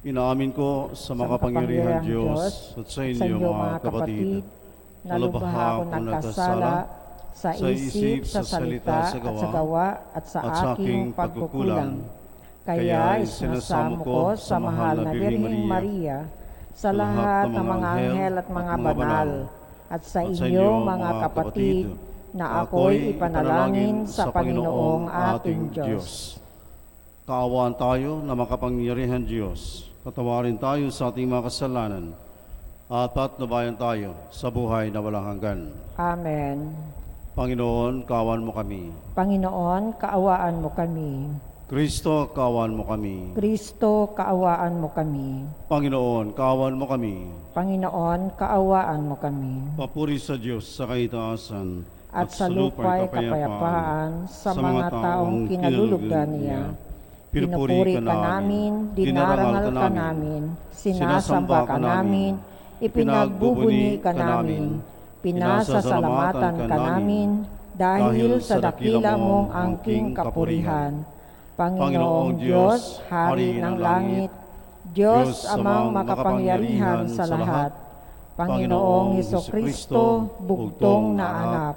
Inaamin ko sa makapangyarihang Diyos at sa inyo mga kapatid, na lubha akong nagkasala sa isip, sa salita, at sa gawa, at sa aking pagkukulang. Kaya isinasamo ko sa mahal na Birheng Maria, sa lahat ng mga anghel at mga banal, at sa inyo mga kapatid, na ako'y ipanalangin sa Panginoong ating Diyos. Kaawaan tayo na makapangyarihan Diyos. Patawarin tayo sa ating mga kasalanan at patnubayan tayo sa buhay na walang hanggan. Amen. Panginoon, kaawaan mo kami. Panginoon, kaawaan mo kami. Kristo, kaawaan mo kami. Kristo, kaawaan mo kami. Panginoon, kaawaan mo kami. Panginoon, kaawaan mo kami. Papuri sa Diyos sa kaitaasan At sa lupa'y kapayapaan sa mga taong kinalulugdan niya. Pinupuri ka namin, dinarangal ka namin, sinasamba ka namin, ipinagbubuni ka namin, pinasasalamatan ka namin, dahil sa dakila mong angking kapurihan. Panginoong Diyos, Hari ng langit, Diyos amang makapangyarihan sa lahat, Panginoong Hesukristo, bugtong na anak,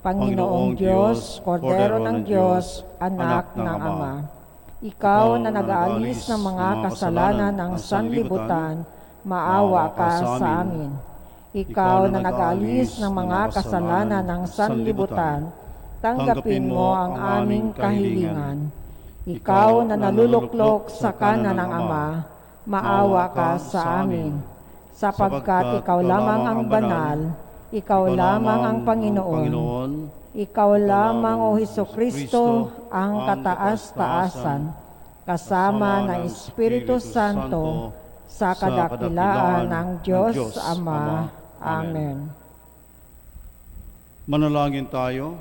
Panginoong Diyos, Kordero ng Diyos, anak ng Ama. Ikaw na nag-aalis ng mga kasalanan ng sanlibutan, maawa ka sa amin. Ikaw na nag-aalis ng mga kasalanan ng sanlibutan, tanggapin mo ang aming kahilingan. Ikaw na naluluklok sa kanan ng Ama, maawa ka sa amin. Sapagkat ikaw lamang ang banal, ikaw lamang ang Panginoon, ikaw lamang, O Hesukristo, ang kataas-taasan, kasama ng Espiritu Santo, sa kadakilaan ng Diyos Ama. Amen. Manalangin tayo.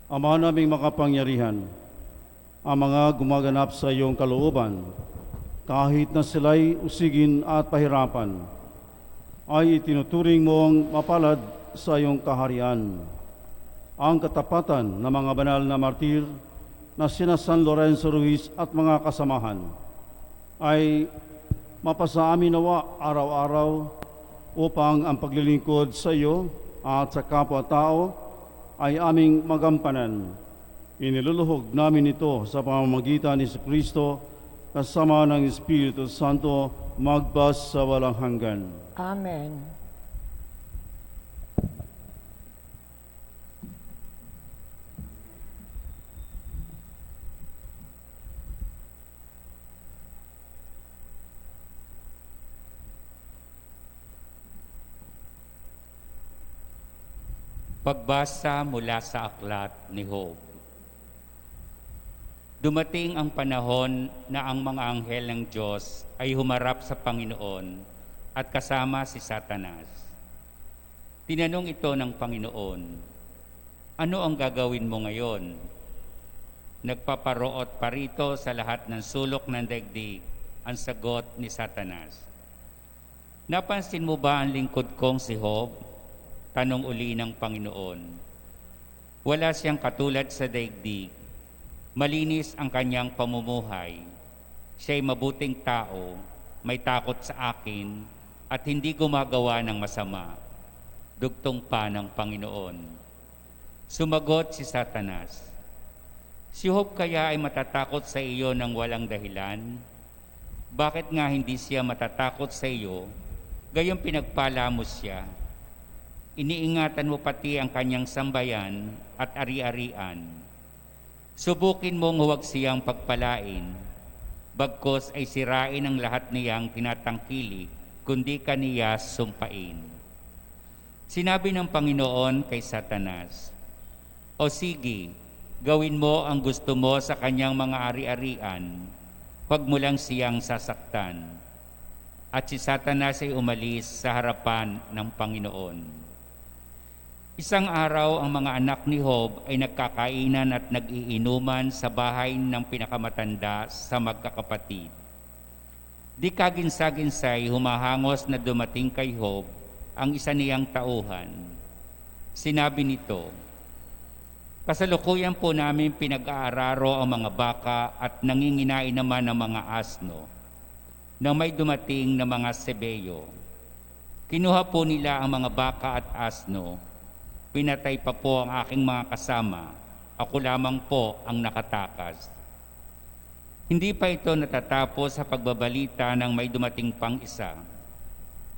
Ama naming makapangyarihan, ang mga gumaganap sa iyong kalooban, kahit na sila'y usigin at pahirapan, ay itinuturing mong mapalad sa iyong kaharian. Ang katapatan ng mga banal na martir na sina San Lorenzo Ruiz at mga kasamahan ay mapasaamin nawa araw-araw upang ang paglilingkod sa iyo at sa kapwa-tao ay aming magampanan. Iniluluhog namin ito sa pamamagitan ni Kristo kasama ng Espiritu Santo magbas sa walang hanggan. Amen. Pagbasa mula sa aklat ni Job. Dumating ang panahon na ang mga anghel ng Diyos ay humarap sa Panginoon at kasama si Satanas. Tinanong ito ng Panginoon, "Ano ang gagawin mo ngayon?" Nagpaparoot pa rito sa lahat ng sulok ng daigdig ang sagot ni Satanas. "Napansin mo ba ang lingkod kong si Job?" Tanong uli ng Panginoon. "Wala siyang katulad sa daigdig. Malinis ang kanyang pamumuhay. Siya'y mabuting tao, may takot sa akin, at hindi gumagawa ng masama." Dugtong pa ng Panginoon. Sumagot si Satanas, "Si Job kaya ay matatakot sa iyo ng walang dahilan? Bakit nga hindi siya matatakot sa iyo, gayong pinagpala mo siya? Iniingatan mo pati ang kanyang sambayan at ari-arian. Subukin mong huwag siyang pagpalain, bagkos ay sirain ang lahat niyang tinatangkilik, kundi kaniya sumpain." Sinabi ng Panginoon kay Satanas, "O sige, gawin mo ang gusto mo sa kanyang mga ari-arian, huwag mo lang siyang sasaktan." At si Satanas ay umalis sa harapan ng Panginoon. Isang araw, ang mga anak ni Job ay nagkakainan at nag-iinuman sa bahay ng pinakamatanda sa magkakapatid. Di kagins-ginsay humahangos na dumating kay Job ang isa niyang tauhan. Sinabi nito, "Kasalukuyan po namin pinag-aararo ang mga baka at nanginginain naman ang mga asno. na may dumating na mga Sebeyo. Kinuha po nila ang mga baka at asno. Pinatay pa po ang aking mga kasama. Ako lamang po ang nakatakas. Hindi pa ito natatapos sa pagbabalita ng may dumating pang isa.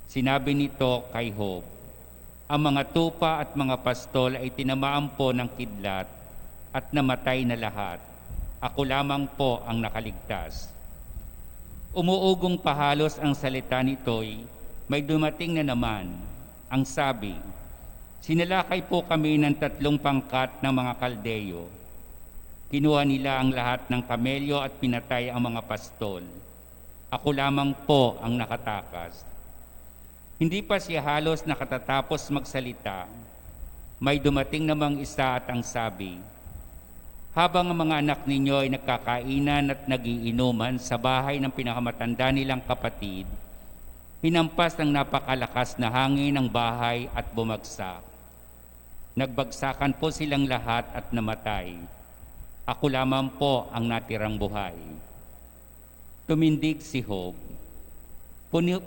Sinabi nito kay Job, ang mga tupa at mga pastol ay tinamaan po ng kidlat at namatay na lahat. Ako lamang po ang nakaligtas. Umuugong pahalos ang salita nito'y, may dumating na naman. Ang sabi, sinalakay po kami ng 3 pangkat ng mga Kaldeyo. Kinuha nila ang lahat ng kamelyo at pinatay ang mga pastol. Ako lamang po ang nakatakas. Hindi pa siya halos nakatatapos magsalita. May dumating namang isa at ang sabi, habang ang mga anak ninyo ay nagkakainan at nagiinuman sa bahay ng pinakamatanda nilang kapatid, hinampas ng napakalakas na hangin ang bahay at bumagsak. Nagbagsakan po silang lahat at namatay. Ako lamang po ang natirang buhay. Tumindig si Job.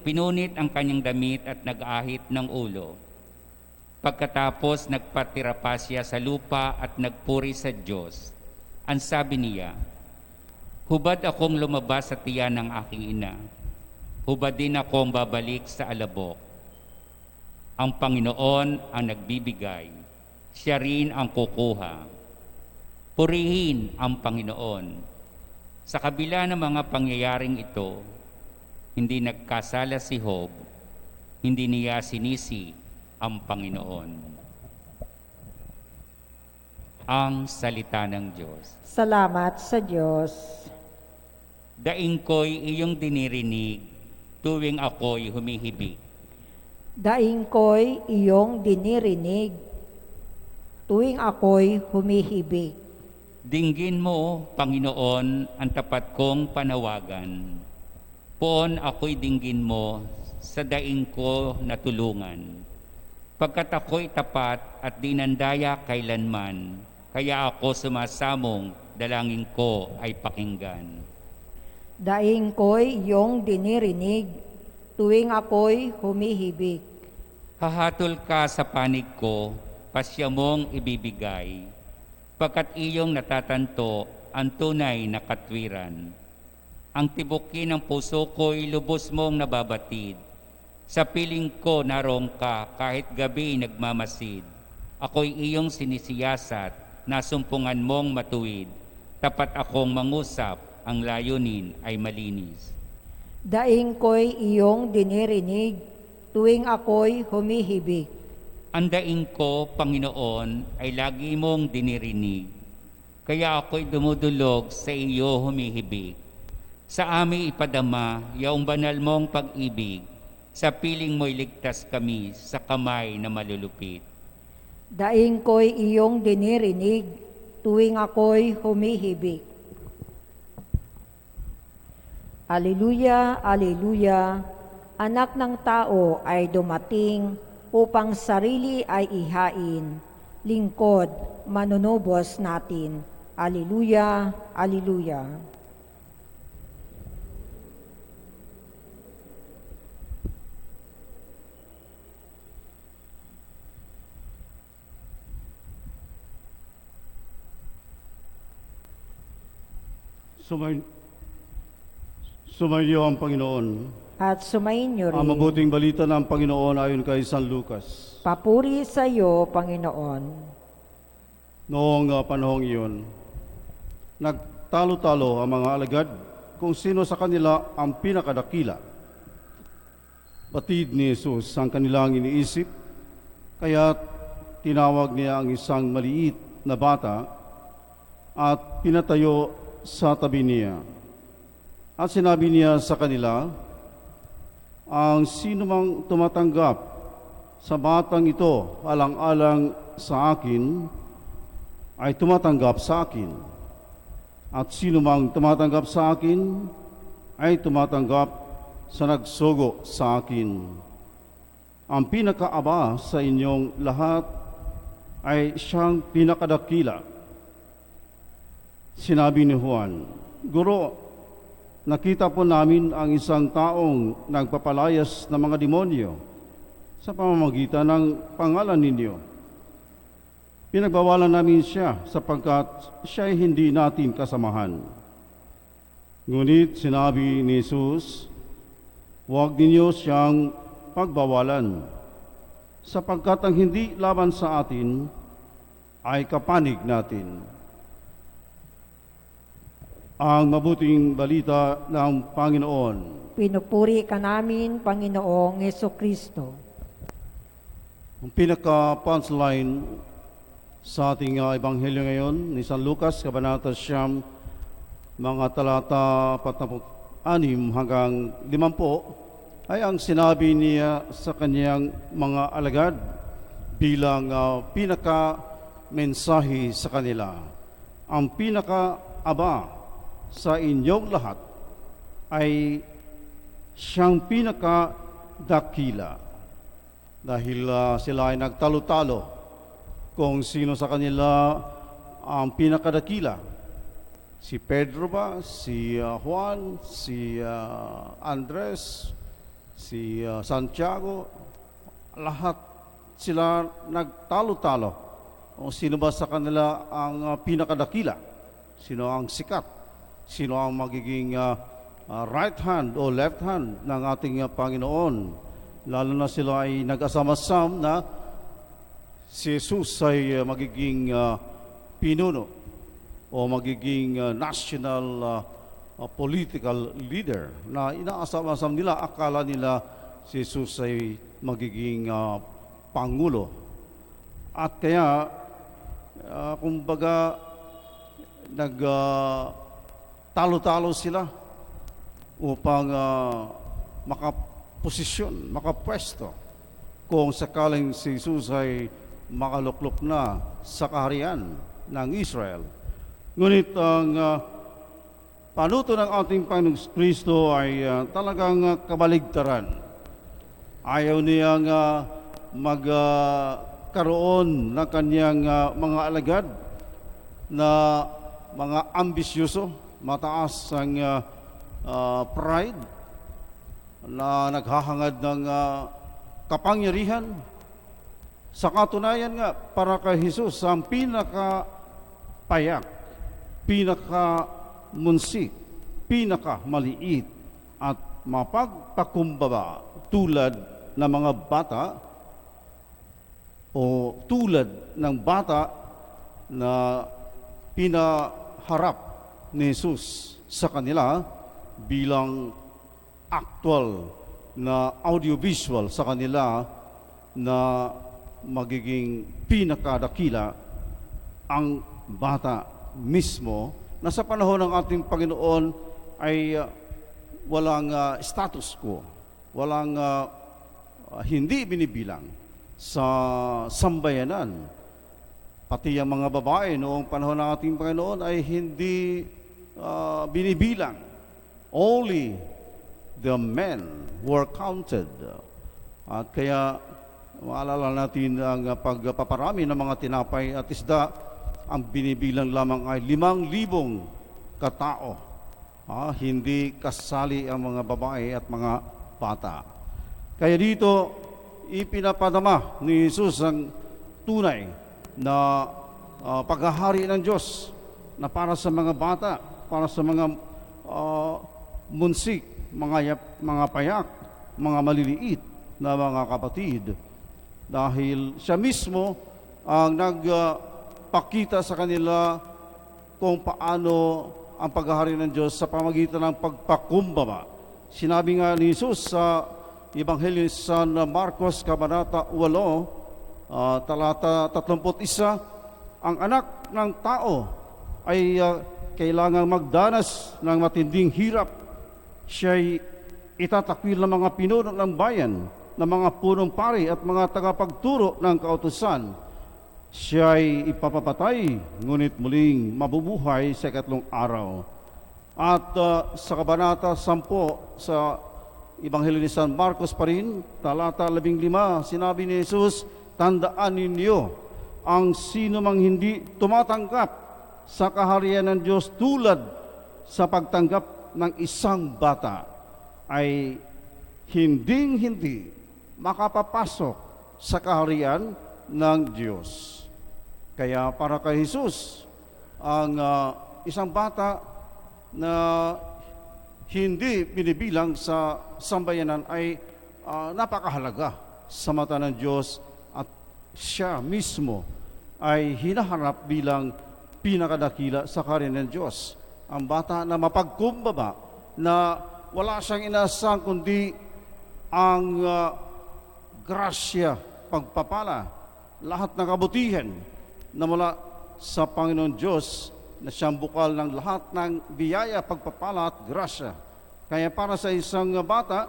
Pinunit ang kanyang damit at nag-ahit ng ulo. Pagkatapos nagpatira pa siya sa lupa at nagpuri sa Diyos. Ang sabi niya, hubad akong lumabas sa tiyan ng aking ina. Hubad din akong babalik sa alabok. Ang Panginoon ang nagbibigay. Siya rin ang kukuha. Purihin ang Panginoon. Sa kabila ng mga pangyayaring ito, hindi nagkasala si Job, hindi niya sinisi ang Panginoon. Ang salita ng Diyos. Salamat sa Diyos. Daing ko'y iyong dinirinig, tuwing ako'y humihibik. Daing ko'y iyong dinirinig, tuwing ako'y humihibik. Dinggin mo, Panginoon, ang tapat kong panawagan. Poon ako'y dinggin mo sa daing ko na tulungan. Pagkat ako'y tapat at dinandaya kailanman, kaya ako sumasamong, dalangin ko ay pakinggan. Daing ko'y iyong dinirinig, tuwing ako'y humihibik. Hahatol ka sa panig ko, pasya mong ibibigay, pagkat iyong natatanto ang tunay na katwiran. Ang tibukin ng puso ko'y lubos mong nababatid. Sa piling ko narong ka kahit gabi nagmamasid. Ako'y iyong sinisiyasat, nasumpungan mong matuwid. Tapat akong mangusap, ang layunin ay malinis. Daing ko'y iyong dinirinig, tuwing ako'y humihibik. Ang daing ko, Panginoon, ay lagi mong dinirinig. Kaya ako'y dumudulog sa iyo humihibik. Sa amin ipadama, yaong banal mong pag-ibig, sa piling mo'y ligtas kami sa kamay na malulupit. Daing ko'y iyong dinirinig, tuwing ako'y humihibik. Aleluya, aleluya, anak ng tao ay dumating upang sarili ay ihain, lingkod, manunubos natin. Aleluya, aleluya. Sumainyo ang Panginoon. At sumainyo rin. Ang mabuting balita ng Panginoon ayon kay San Lucas. Papuri sa iyo, Panginoon. Noong panahong iyon, nagtalo-talo ang mga alagad kung sino sa kanila ang pinakadakila. Batid ni Jesus ang kanilang iniisip, kaya tinawag niya ang isang maliit na bata at pinatayo sa tabi niya. At sinabi niya sa kanila, ang sino mang tumatanggap sa batang ito alang-alang sa akin, ay tumatanggap sa akin. At sino mang tumatanggap sa akin, ay tumatanggap sa nagsugo sa akin. Ang pinakaaba sa inyong lahat ay siyang pinakadakila. Sinabi ni Juan, Guro, nakita po namin ang isang taong nagpapalayas ng mga demonyo sa pamamagitan ng pangalan ninyo. Pinagbawalan namin siya sapagkat siya ay hindi natin kasamahan. Ngunit sinabi ni Jesus, huwag ninyo siyang pagbawalan, sapagkat ang hindi laban sa atin ay kapanig natin. Ang mabuting balita ng Panginoon. Pinupuri ka namin, Panginoong Jesucristo. Ang pinaka-punchline sa ating ebanghelyo ngayon ni San Lucas, Kabanata 9, mga talata 46 hanggang 50, ay ang sinabi niya sa kanyang mga alagad bilang pinaka-mensahe sa kanila. Ang pinaka-aba sa inyong lahat ay siyang pinaka-dakila, dahil sila ay nagtalo-talo kung sino sa kanila ang pinakadakila. Si Pedro ba, si Juan, si Andres, si Santiago, lahat sila nagtalo-talo. O sino ba sa kanila ang pinakadakila? Sino ang sikat? Sino ang magiging right hand o left hand ng ating Panginoon? Lalo na sila ay nag-asama-sam na si Jesus ay magiging pinuno o magiging national political leader na inaasam-asam nila. Akala nila si Jesus ay magiging pangulo. At kaya, kumbaga, talo-talo sila upang makaposisyon, makapwesto kung sakaling si Jesus ay makaluklok na sa kaharian ng Israel. Ngunit ang panuto ng ating Panginoong Kristo ay talagang kabaligtaran. Ayaw niyang magkaroon ng kanyang mga alagad na mga ambisyoso, mataas ang pride, na naghahangad ng kapangyarihan. Sa katunayan nga, para kay Jesus, ang pinaka-payak, pinaka-munsik, pinaka-maliit at mapagpakumbaba tulad ng mga bata o tulad ng bata na pinaharap ni Jesus sa kanila bilang actual na audiovisual sa kanila na magiging pinakadakila ang bata mismo na sa panahon ng ating Panginoon ay walang status quo, walang hindi binibilang sa sambayanan. Pati ang mga babae noong panahon ng ating Panginoon ay hindi binibilang. Only the men were counted. At kaya maalala natin ang pagpaparami ng mga tinapay at isda, ang binibilang lamang ay 5,000 katao. Hindi kasali ang mga babae at mga bata. Kaya dito, ipinapadama ni Jesus ang tunay na paghahari ng Diyos na para sa mga bata, para sa mga munsik, mga payak, mga maliliit na mga kapatid. Dahil siya mismo ang nagpakita sa kanila kung paano ang paghahari ng Diyos sa pamagitan ng pagpakumbaba. Sinabi nga ni Jesus sa Ebanghelyo ni San Marcos, Kabanata 8, talata 31, ang anak ng tao ay kailangang magdanas ng matinding hirap. Siya'y itatakwil ng mga pinuno ng bayan, ng mga punong pari at mga tagapagturo ng kautusan. Siya'y ipapapatay, ngunit muling mabubuhay sa ikatlong araw. At sa Kabanata 10 sa Ebanghelyo ni San Marcos pa rin, talata 15, sinabi ni Jesus, tandaan ninyo, ang sino mang hindi tumatanggap sa kaharian ng Diyos tulad sa pagtanggap ng isang bata ay hinding-hindi makapapasok sa kaharian ng Diyos. Kaya para kay Jesus, ang isang bata na hindi binibilang sa sambayanan ay napakahalaga sa mata ng Diyos at siya mismo ay hinaharap bilang pinakadakila sa kaharian ng Diyos. Ang bata na mapagkumbaba, na wala siyang inasang kundi ang grasya, pagpapala, lahat ng kabutihan na mula sa Panginoon Diyos na siyang bukal ng lahat ng biyaya, pagpapala at grasya. Kaya para sa isang bata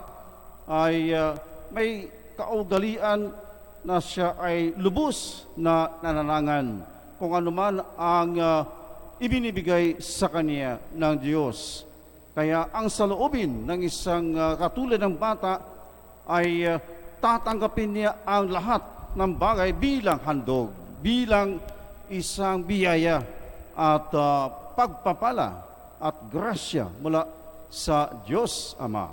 ay may kaugalian na siya ay lubos na nananangan kung anuman ang ibinibigay sa kanya ng Diyos. Kaya ang saloobin ng isang katulad ng bata ay tatanggapin niya ang lahat ng bagay bilang handog, bilang isang biyaya at pagpapala at grasya mula sa Diyos Ama.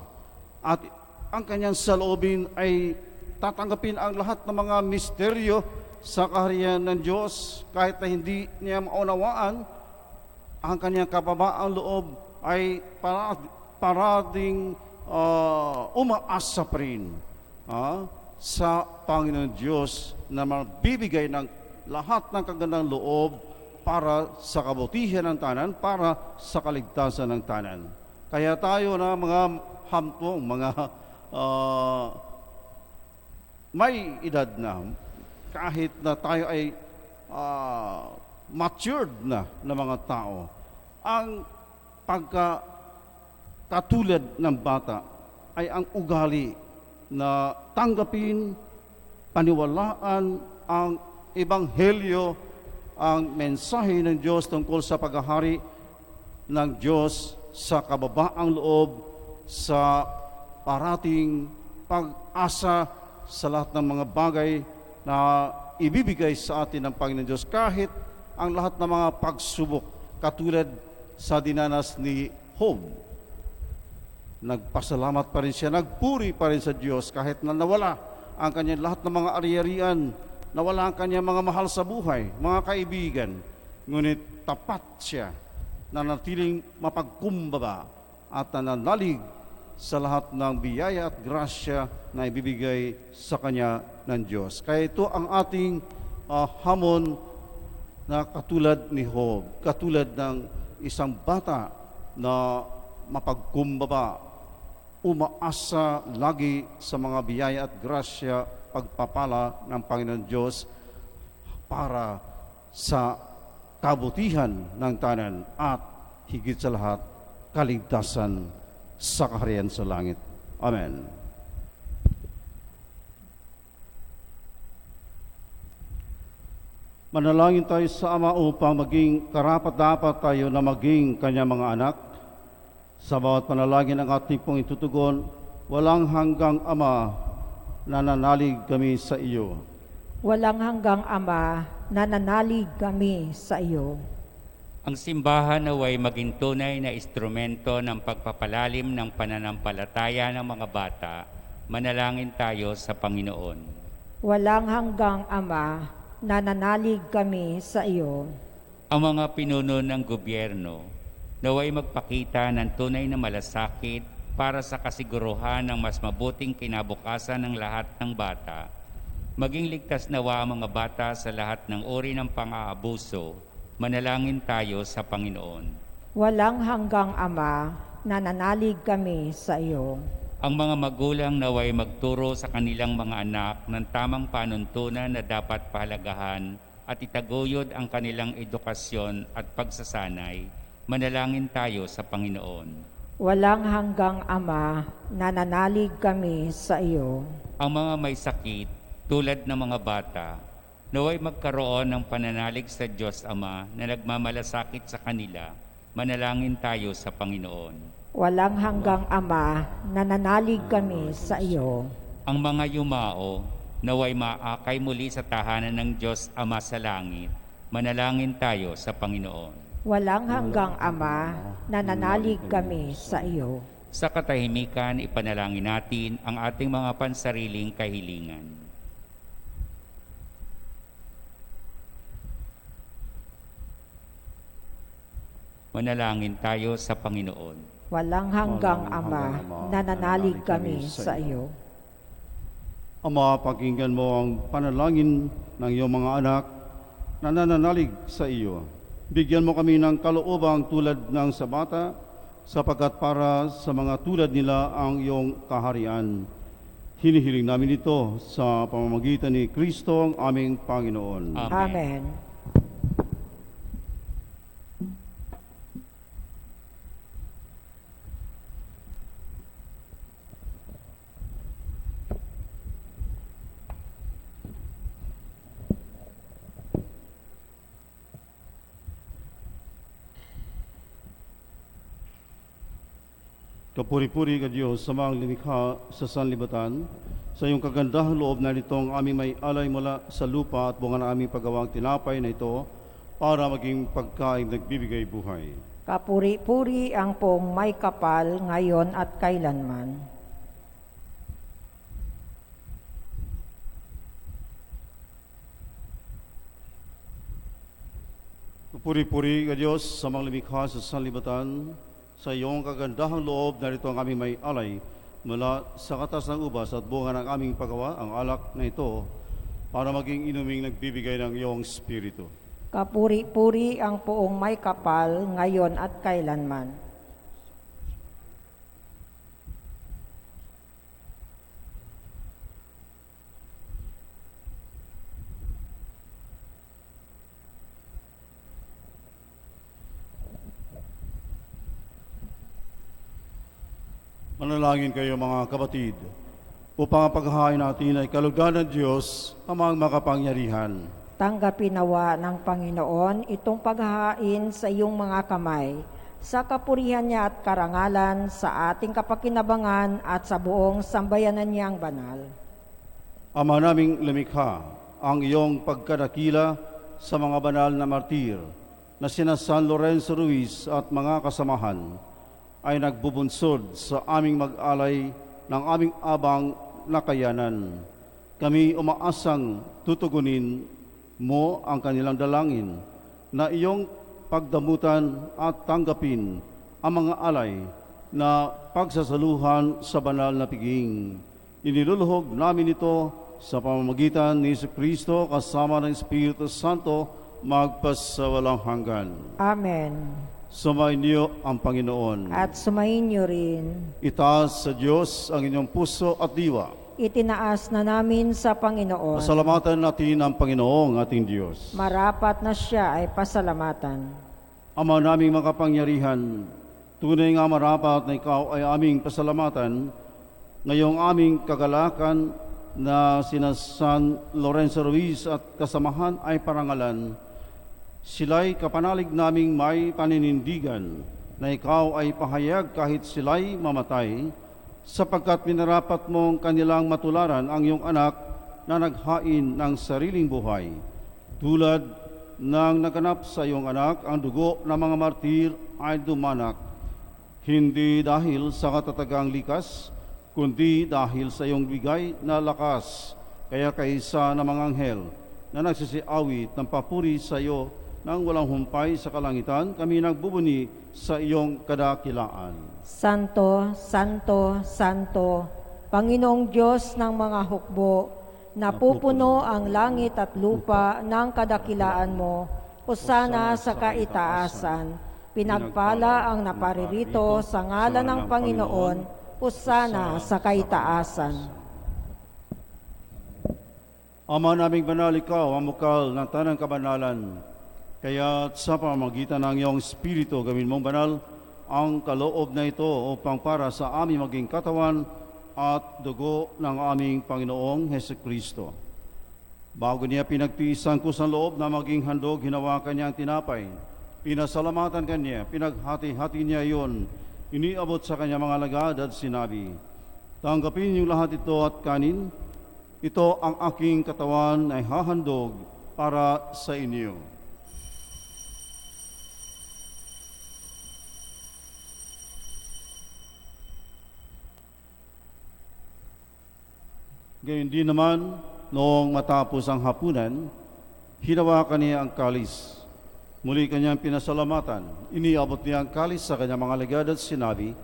At ang kanyang saloobin ay tatanggapin ang lahat ng mga misteryo sa kaharian ng Diyos kahit na hindi niya maunawaan. Ang kanyang kababaang loob ay parading umaasa pa rin sa Panginoon Diyos na magbibigay ng lahat ng kagandang loob para sa kabutihan ng tanan, para sa kaligtasan ng tanan. Kaya tayo na mga hamtong, mga may edad na, kahit na tayo ay matured na mga tao, ang pagkatulad ng bata ay ang ugali na tanggapin, paniwalaan ang ebanghelyo, ang mensahe ng Diyos tungkol sa paghahari ng Diyos sa kababaang loob, sa parating pag-asa sa lahat ng mga bagay na ibibigay sa atin ng Panginoon Diyos, kahit ang lahat ng mga pagsubok katulad sa dinanas ni Job. Nagpasalamat pa rin siya, nagpuri pa rin sa Diyos kahit na nawala ang kanyang lahat ng mga ari-arian, nawala ang kanyang mga mahal sa buhay, mga kaibigan. Ngunit tapat siya, nanatiling mapagkumbaba at nananalig sa lahat ng biyaya at grasya na ibibigay sa kanya ng Diyos. Kaya ito ang ating hamon na katulad ni Job, katulad ng isang bata na mapagkumbaba, umaasa lagi sa mga biyaya at grasya, pagpapala ng Panginoon Diyos para sa kabutihan ng tanan at higit sa lahat, kaligtasan sa kaharian sa langit. Amen. Manalangin tayo sa Ama upang maging karapat-dapat tayo na maging kanyang mga anak. Sa bawat panalangin ang ating pong itutugon, walang hanggang Ama, nananalig kami sa iyo. Walang hanggang Ama, nananalig kami sa iyo. Ang simbahan naway maging tunay na instrumento ng pagpapalalim ng pananampalataya ng mga bata. Manalangin tayo sa Panginoon. Walang hanggang Ama, nananalig kami sa iyo. Ang mga pinuno ng gobyerno naway magpakita ng tunay na malasakit para sa kasiguruhan ng mas mabuting kinabukasan ng lahat ng bata. Maging ligtas nawa ang mga bata sa lahat ng uri ng pang-aabuso. Manalangin tayo sa Panginoon. Walang hanggang Ama, nananalig kami sa iyo. Ang mga magulang naway magturo sa kanilang mga anak ng tamang panuntunan na dapat pahalagahan at itaguyod ang kanilang edukasyon at pagsasanay. Manalangin tayo sa Panginoon. Walang hanggang Ama, nananalig kami sa iyo. Ang mga may sakit, tulad ng mga bata, naway magkaroon ng pananalig sa Diyos Ama na nagmamalasakit sa kanila. Manalangin tayo sa Panginoon. Walang hanggang Ama, nananalig kami sa iyo. Ang mga yumao, naway maakay muli sa tahanan ng Diyos Ama sa langit. Manalangin tayo sa Panginoon. walang hanggang Ama, nananalig kami sa iyo. Sa katahimikan, ipanalangin natin ang ating mga pansariling kahilingan. Manalangin tayo sa Panginoon. Walang hanggang Ama, nananalig kami sa iyo. Ama, pakinggan mo ang panalangin ng iyong mga anak na nananalig sa iyo. Bigyan mo kami ng kaloobang tulad ng sa bata, sapagkat para sa mga tulad nila ang iyong kaharian. Hinihiling namin ito sa pamamagitan ni Kristo ang aming Panginoon. Amen. Kapuri-puri ka Diyos sa mga lumikha sa sanlibutan, sa iyong kagandahang loob na nitong aming may alay mula sa lupa at bunga ng aming paggawang tinapay na ito para maging pagkain nagbibigay buhay. Kapuri-puri ang pong may kapal ngayon at kailanman. Kapuri-puri ka Diyos sa mga lumikha sa sanlibutan, sa iyong kagandahang loob na ito ang aming may alay mula sa katas ng ubas at bunga ng aming paggawa, ang alak na ito, para maging inuming nagbibigay ng iyong Espiritu. Kapuri-puri ang poong may kapal ngayon at kailanman. Manalangin kayo mga kapatid, upang ang paghahain natin ay kalugdan ng Diyos amang makapangyarihan. Tanggapin nawa ng Panginoon itong paghahain sa iyong mga kamay, sa kapurihan niya at karangalan, sa ating kapakinabangan at sa buong sambayanan niyang banal. Ama naming lumikha, ang iyong pagkadakila sa mga banal na martir na sina San Lorenzo Ruiz at mga kasamahan ay nagbubunsod sa aming mag-alay ng aming abang nakayanan. Kami umaasang tutugunin mo ang kanilang dalangin na iyong pagdamutan at tanggapin ang mga alay na pagsasaluhan sa banal na piging. Iniluluhog namin ito sa pamamagitan ni Jesucristo kasama ng Espiritu Santo magpasawalang hanggan. Amen. Sumayin niyo ang Panginoon. At sumayin niyo rin. Itaas sa Diyos ang inyong puso at diwa. Itinaas na namin sa Panginoon. Pasalamatan natin ang Panginoong ating Diyos. Marapat na siya ay pasalamatan. Ama naming makapangyarihan, tunay nga marapat na ikaw ay aming pasalamatan ngayong aming kagalakan na sina San Lorenzo Ruiz at kasamahan ay parangalan. Sila'y kapanalig naming may paninindigan na ikaw ay pahayag kahit sila'y mamatay, sapagkat minarapat mong kanilang matularan ang iyong anak na naghain ng sariling buhay. Tulad ng naganap sa iyong anak, ang dugo ng mga martir ay dumanak, hindi dahil sa katatagang likas, kundi dahil sa iyong bigay na lakas. Kaya kaisa ng mga anghel na nagsisiawit ng papuri sa iyo nang walang humpay sa kalangitan, kami nagbubuni sa iyong kadakilaan. Santo, Santo, Santo, Panginoong Diyos ng mga hukbo, napupuno ang langit at lupa ng kadakilaan mo. Hosana sa kaitaasan. Pinagpala ang naparirito sa ngalan ng Panginoon. Hosana sa kaitaasan. Ama naming banal, ikaw ang mukal ng tanang kabanalan. Kaya sa pamamagitan ng iyong Espiritu, gawin mong banal ang kaloob na ito upang para sa aming maging katawan at dugo ng aming Panginoong Hesukristo. Bago niya pinagtiisan ko sa loob na maging handog, hinawakan niya ang tinapay. Pinasalamatan kanya, pinaghati-hati niya iyon, iniabot sa kanya mga lagad at sinabi, tanggapin niyo lahat ito at kanin. Ito ang aking katawan ay hahandog para sa inyo. Gayon din naman, noong matapos ang hapunan, hinawakan niya ang kalis. Muli kanyang pinasalamatan. Iniabot niya ang kalis sa kanyang mga alagad at sinabi,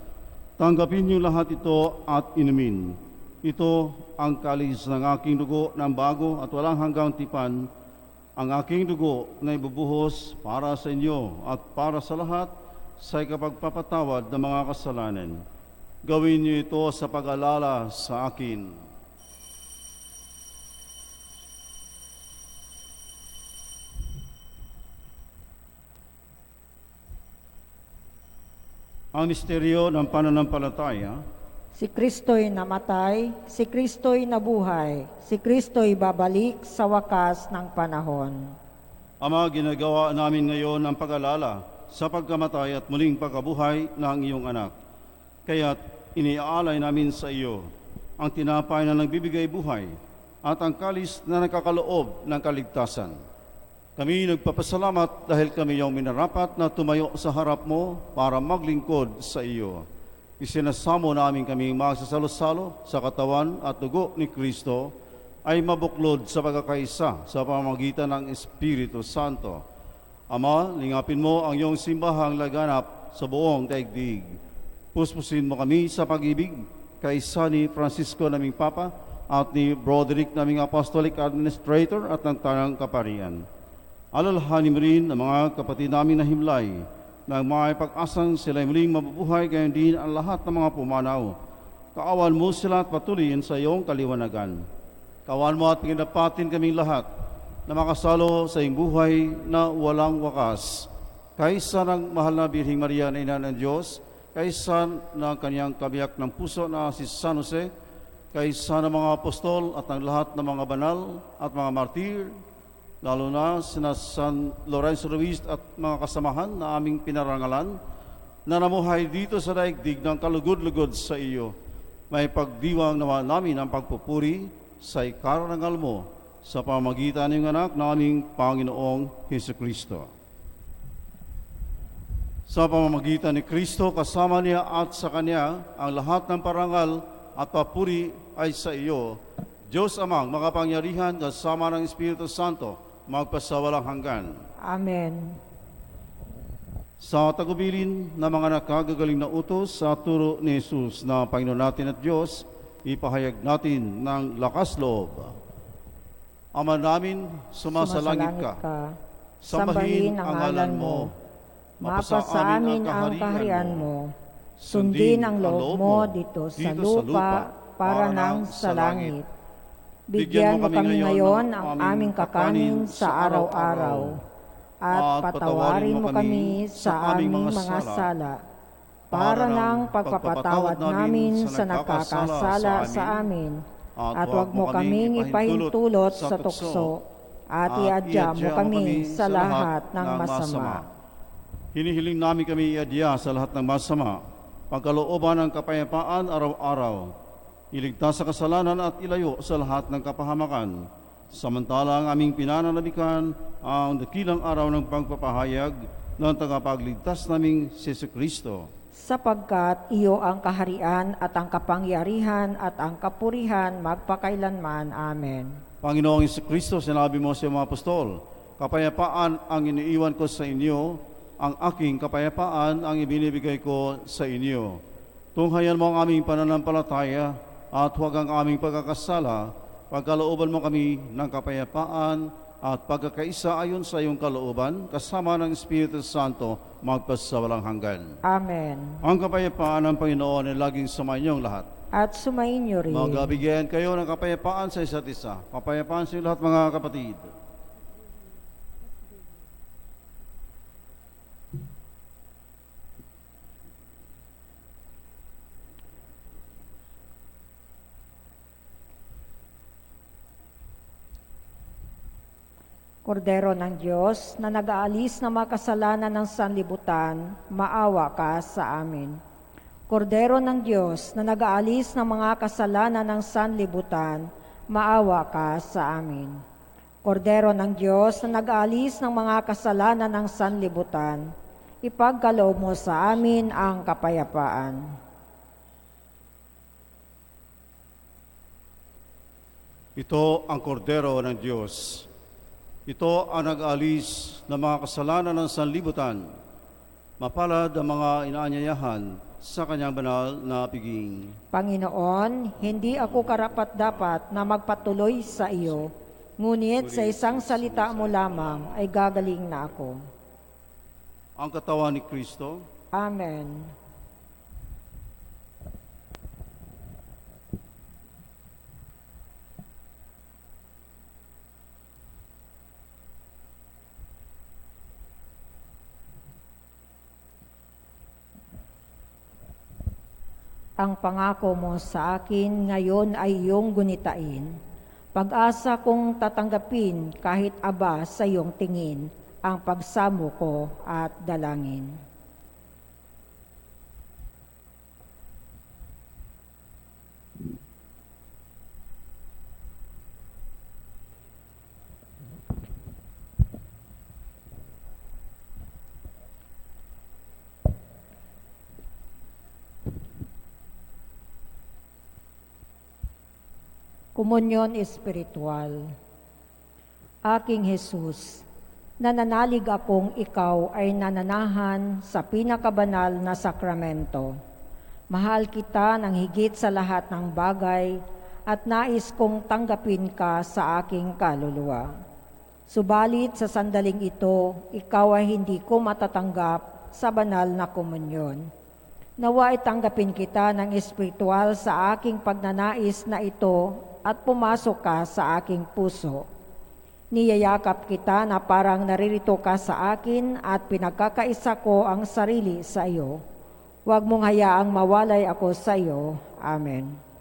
"Tanggapin niyo lahat ito at inumin. Ito ang kalis ng aking dugo ng bago at walang hanggang tipan, ang aking dugo na ibubuhos para sa inyo at para sa lahat sa ikapagpapatawad ng mga kasalanan. Gawin niyo ito sa pag-alala sa akin." Ang misteryo ng pananampalataya. Si Kristo'y namatay, si Kristo'y nabuhay, si Kristo'y babalik sa wakas ng panahon. Ama, ginagawa namin ngayon ang pag-alala sa pagkamatay at muling pagkabuhay ng iyong anak. Kaya't iniaalay namin sa iyo ang tinapay na nagbibigay buhay at ang kalis na nakakaloob ng kaligtasan. Kami nagpapasalamat dahil kami iyong minarapat na tumayo sa harap mo para maglingkod sa iyo. Isinasamo namin kaming magsasalo-salo sa katawan at dugo ni Kristo ay mabuklod sa pagkakaisa sa pamamagitan ng Espiritu Santo. Ama, lingapin mo ang iyong simbahang laganap sa buong daigdig. Puspusin mo kami sa pag-ibig kaisa ni Francisco naming Papa at ni Broderick naming Apostolic Administrator at ng Tanang Kaparian. Alalahanin mo rin ang mga kapatid namin na himlay na may pag-asang sila'y muling mabubuhay, gayon din ang lahat ng mga pumanaw. Kaawan mo sila at patuloyin sa iyong kaliwanagan. Kaawan mo at panginapatin kaming lahat na makasalo sa iyong buhay na walang wakas. Kaysa ng mahal na Birheng Maria na Ina ng Diyos, kaysa ng kanyang kabiyak ng puso na si San Jose, kaysa ng mga apostol at ng lahat ng mga banal at mga martir, lalo na sina San Lorenzo Ruiz at mga kasamahan na aming pinarangalan, na namuhay dito sa daigdig ng kalugod-lugod sa iyo. May pagdiwang naman namin ang pagpupuri sa ikarangal mo sa pamagitan ng anak na aming Panginoong Hesukristo. Sa pamamagitan ni Kristo, kasama niya at sa Kanya, ang lahat ng parangal at papuri ay sa iyo, Diyos Amang makapangyarihan kasama ng Espiritu Santo, magpasawalang hanggan. Amen. Sa tagubilin ng mga nakagagaling na utos sa turo ni Jesus na Panginoon natin at Diyos, ipahayag natin ng lakas loob. Ama namin, sumasalangit ka. Sambahin ang ngalan mo. Mapa sa amin ang kaharian mo. Sundin ang loob mo dito sa lupa para nang sa langit. Bigyan mo kami ngayon ang aming kakanin sa araw-araw, at patawarin mo kami sa aming mga sala, para nang pagpapatawad namin sa nagkakasala sa amin, at huwag mo kaming ipahintulot sa tukso, at iadya mo kami sa lahat ng masama. Hinihiling namin kami iadya sa lahat ng masama, pagkalooban ng kapayapaan araw-araw, iligtas sa kasalanan at ilayo sa lahat ng kapahamakan. Samantalang aming pinananabikan ang dakilang araw ng pagpapahayag ng tagapagligtas naming si Kristo. Sapagkat iyo ang kaharian at ang kapangyarihan at ang kapurihan magpakailanman. Amen. Panginoong Kristo, sinabi mo sa mga apostol, kapayapaan ang iniiwan ko sa inyo, ang aking kapayapaan ang ibinibigay ko sa inyo. Tunghayan mo ang aming pananampalataya at huwag ang aming pagkakasala, pagkalooban mo kami ng kapayapaan at pagkakaisa ayon sa iyong kalooban, kasama ng Espiritu Santo, magpasawalang hanggan. Amen. Ang kapayapaan ng Panginoon ay laging sumayinyong lahat. At sumainyo rin. Magbigyan kayo ng kapayapaan sa isa't isa. Kapayapaan sa lahat, mga kapatid. Kordero ng Diyos, na nag-aalis ng mga kasalanan ng sanlibutan, maawa ka sa amin. Kordero ng Diyos, na nag-aalis ng mga kasalanan ng sanlibutan, maawa ka sa amin. Kordero ng Diyos, na nag-aalis ng mga kasalanan ng sanlibutan, ipagkaloob mo sa amin ang kapayapaan. Ito ang kordero ng Diyos. Ito ang nag-aalis ng mga kasalanan ng sanlibutan. Mapalad ang mga inaanyayahan sa kanyang banal na piging. Panginoon, hindi ako karapat-dapat na magpatuloy sa iyo, ngunit sa isang salita mo lamang ay gagaling na ako. Ang katawan ni Kristo. Amen. Ang pangako mo sa akin ngayon ay iyong gunitain. Pag-asa kong tatanggapin kahit aba sa iyong tingin ang pagsamo ko at dalangin. Komunyon Espiritual. Aking Jesus, nananalig akong ikaw ay nananahan sa pinakabanal na sakramento. Mahal kita ng higit sa lahat ng bagay at nais kong tanggapin ka sa aking kaluluwa. Subalit sa sandaling ito, ikaw ay hindi ko matatanggap sa banal na komunyon. Nawa tanggapin kita ng espiritual sa aking pagnanais na ito at pumasok ka sa aking puso. Niyayakap kita na parang naririto ka sa akin at pinagkakaisa ko ang sarili sa iyo. Huwag mong hayaang mawalay ako sa iyo. Amen.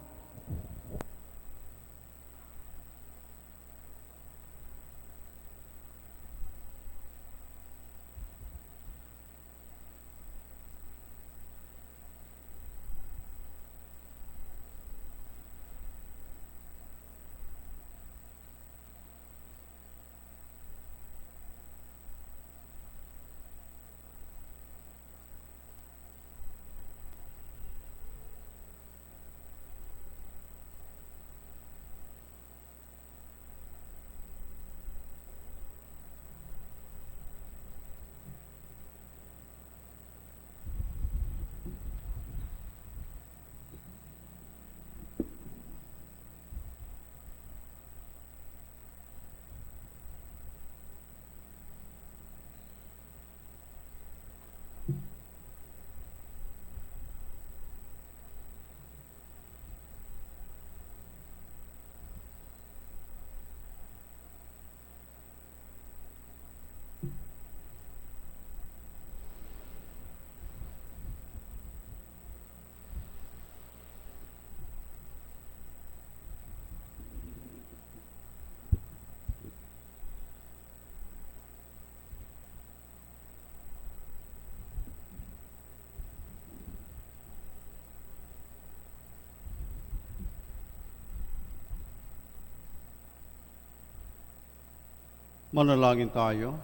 Manalangin tayo.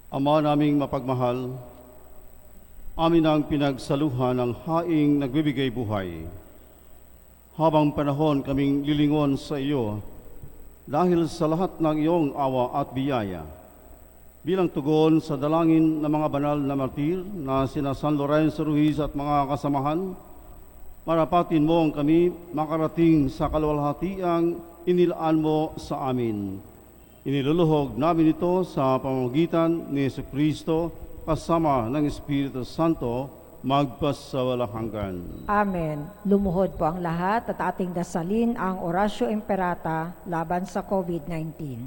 Ama naming mapagmahal, amin ang pinagsaluhan ng haing nagbibigay buhay. Habang panahon kaming lilingon sa iyo dahil sa lahat ng iyong awa at biyaya. Bilang tugon sa dalangin ng mga banal na martir na sina San Lorenzo Ruiz at mga kasamahan, marapatin mo ang kami makarating sa kaluwalhatiang inilaan mo sa amin. Iniluluhog namin ito sa pamamagitan ni Jesucristo kasama ng Espiritu Santo magpasawalang hanggan. Amen. Lumuhod po ang lahat at ating dasalin ang Oratio Imperata laban sa COVID-19.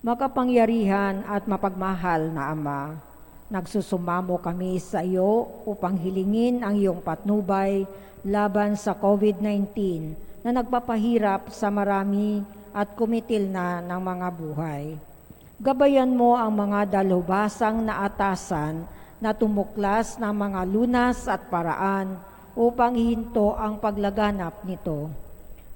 Makapangyarihan at mapagmahal na Ama, nagsusumamo kami sa iyo upang hilingin ang iyong patnubay laban sa COVID-19 na nagpapahirap sa marami at kumitil na ng mga buhay. Gabayan mo ang mga dalubhasang na atasan na tumuklas ng mga lunas at paraan upang ihinto ang paglaganap nito.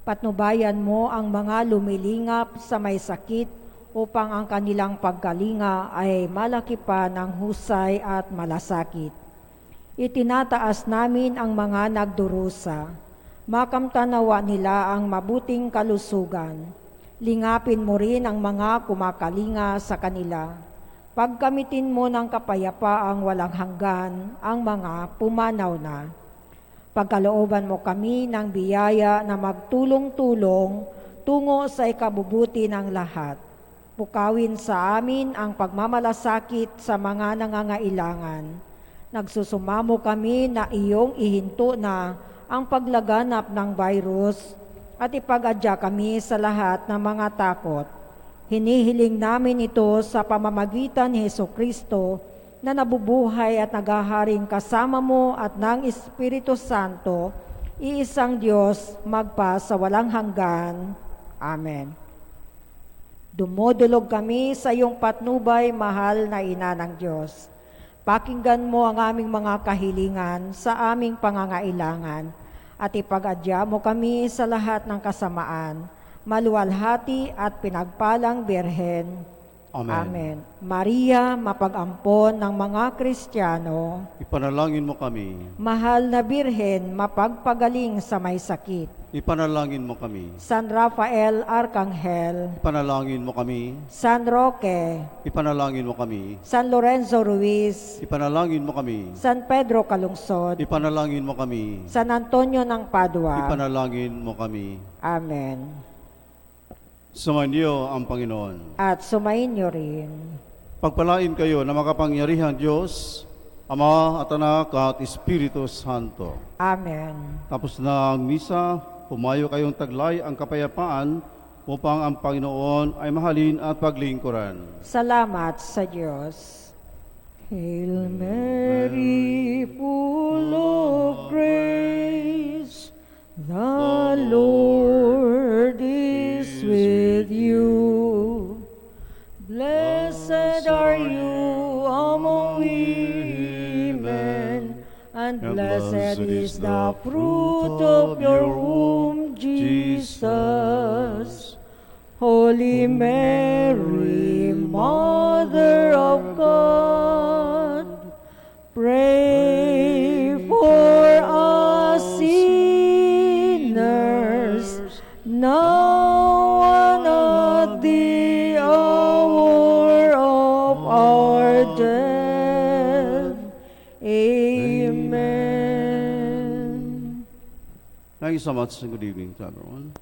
Patnubayan mo ang mga lumilingap sa may sakit upang ang kanilang pagkalinga ay malaki pa ng husay at malasakit. Itinataas namin ang mga nagdurusa. Makamtanawa nila ang mabuting kalusugan. Lingapin mo rin ang mga kumakalinga sa kanila. Pagkamitin mo ng kapayapaang walang hanggan ang mga pumanaw na. Pagkalooban mo kami ng biyaya na magtulong-tulong tungo sa ikabubuti ng lahat. Pukawin sa amin ang pagmamalasakit sa mga nangangailangan. Nagsusumamo kami na iyong ihinto na ang paglaganap ng virus at ipag-adya kami sa lahat ng mga takot. Hinihiling namin ito sa pamamagitan ni Hesukristo na nabubuhay at naghaharing kasama mo at ng Espiritu Santo, iisang Diyos, magpa sa walang hanggan. Amen. Dumudulog kami sa iyong patnubay, mahal na Ina ng Diyos. Pakinggan mo ang aming mga kahilingan sa aming pangangailangan at ipag-adya mo kami sa lahat ng kasamaan, maluwalhati at pinagpalang Birhen. Amen. Amen. Maria, mapag-ampon ng mga Kristiyano, Ipanalangin mo kami. mahal na Birhen, mapagpagaling sa may sakit. Ipanalangin mo kami. San Rafael Arcangel, Ipanalangin mo kami. San Roque, Ipanalangin mo kami. San Lorenzo Ruiz, Ipanalangin mo kami. San Pedro Calungsod, Ipanalangin mo kami. San Antonio ng Padua. Ipanalangin mo kami. Amen. Sumainyo ang Panginoon. At sumainyo rin. Pagpalain kayo na makapangyarihang Diyos, Ama at Anak at Espiritu Santo. Amen. Tapos na ang misa, pumayo kayong taglay ang kapayapaan upang ang Panginoon ay mahalin at paglingkuran. Salamat sa Diyos. Hail Mary, full of grace, the Lord is with you. Blessed are you among women, and blessed is the fruit of your womb, Jesus. Holy Mary, Mother of God, pray for us sinners, now and at the hour of our death. Amen. Thank you so much and good evening to everyone.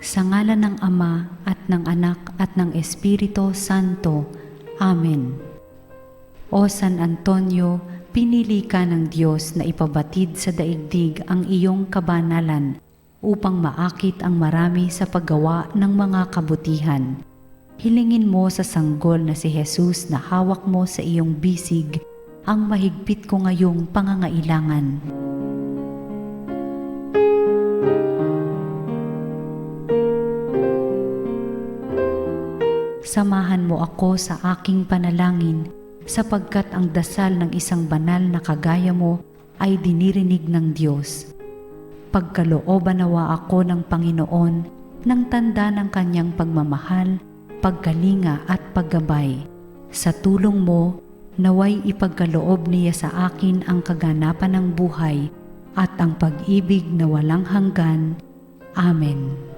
Sa ngalan ng Ama at ng Anak at ng Espiritu Santo. Amen. O San Antonio, pinili ka ng Diyos na ipabatid sa daigdig ang iyong kabanalan upang maakit ang marami sa paggawa ng mga kabutihan. Hilingin mo sa sanggol na si Jesus na hawak mo sa iyong bisig ang mahigpit ko ngayong pangangailangan. Samahan mo ako sa aking panalangin sapagkat ang dasal ng isang banal na kagaya mo ay dinirinig ng Diyos. Pagkalooban nawa ako ng Panginoon ng tanda ng kanyang pagmamahal, pagkalinga at paggabay. Sa tulong mo, naway ipagkaloob niya sa akin ang kaganapan ng buhay at ang pag-ibig na walang hanggan. Amen.